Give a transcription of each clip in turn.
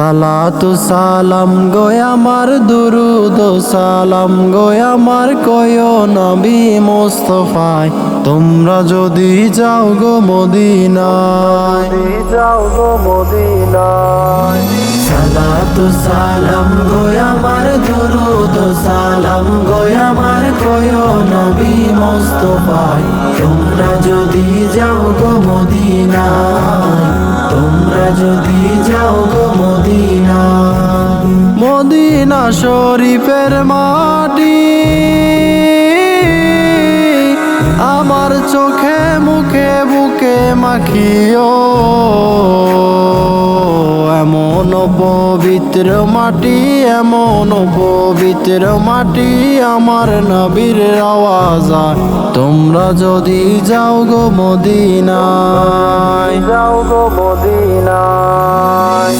সালাতু সালাম গো আমার দুরুদ ও সালাম গো আমার কয় নবী মুস্তাফায় তোমরা যদি যাও গো মদিনায় সালাতু সালাম গো আমার দুরুদ ও সালাম গো আমার কয় নবী মুস্তাফায় তোমরা যদি যাও গো মদিনায় তোমরা যদি যাও গো মদিনা মদিনা শরীফের মাটি আমার চোখে মুখে বুকে মাখিও এমন পবিত্র মাটি এমন পবিত্র মাটি আমার নবীর আওয়াজ তোমরা যদি যাও গো মদিনায়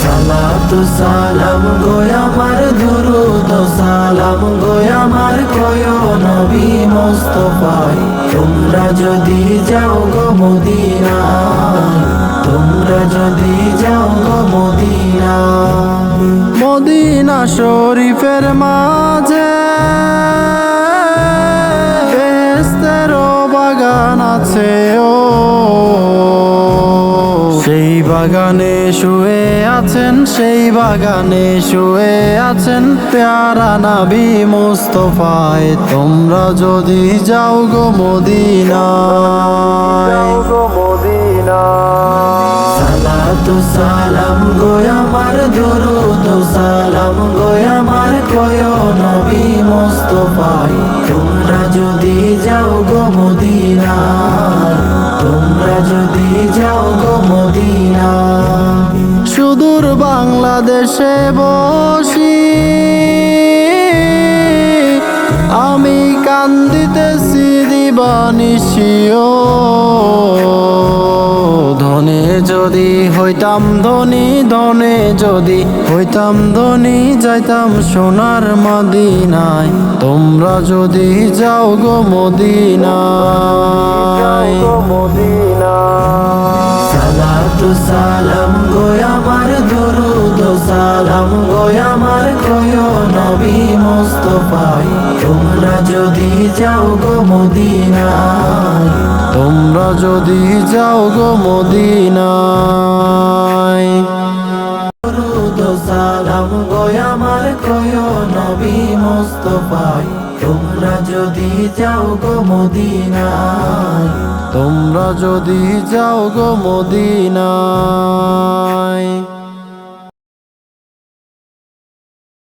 সালাতু সালাম গো আমার দুরুদ ও সালাম গো আমার কয় নবী মুস্তাফায় তোমরা যদি যাও গো মদিনায় তোমরা যদি যাও গো মদিনা মদিনা শরীফের মাঝে বেহেশতেরও বাগান আছে ও সেই বাগানে শুয়ে আছেন সেই বাগানে শুয়ে আছেন প্যারা নবী মুস্তাফায় তোমরা যদি যাও গো মদিনায় সালাতু সালাম গো আমার দুরুদ ও সালাম গো আমার কয় নবী মুস্তাফায় তোমরা যদি যাও গো মদিনায় তোমরা যদি যাও গো মদিনা সুদূর বাংলাদেশে বসি আমি কান্দিতেছি দিবানিশিও ধনে যদি হইতাম ধনী ধনে যদি হইতাম ধনী যাইতাম সোনার মদিনায় তোমরা যদি যাও গো মদিনায় সালাতু সালাম গো আমার দুরুদ ও সালাম গো আমার কয় নবী মুস্তাফায় তোমরা যদি যাও গো মদিনায় তোমরা যদি যাও গো মদিনায় দুরুদ ও সালাম গো আমার কয় নবী মুস্তাফায় তোমরা যদি যাও গো মদিনায় তোমরা যদি যাও গো মদিনায়।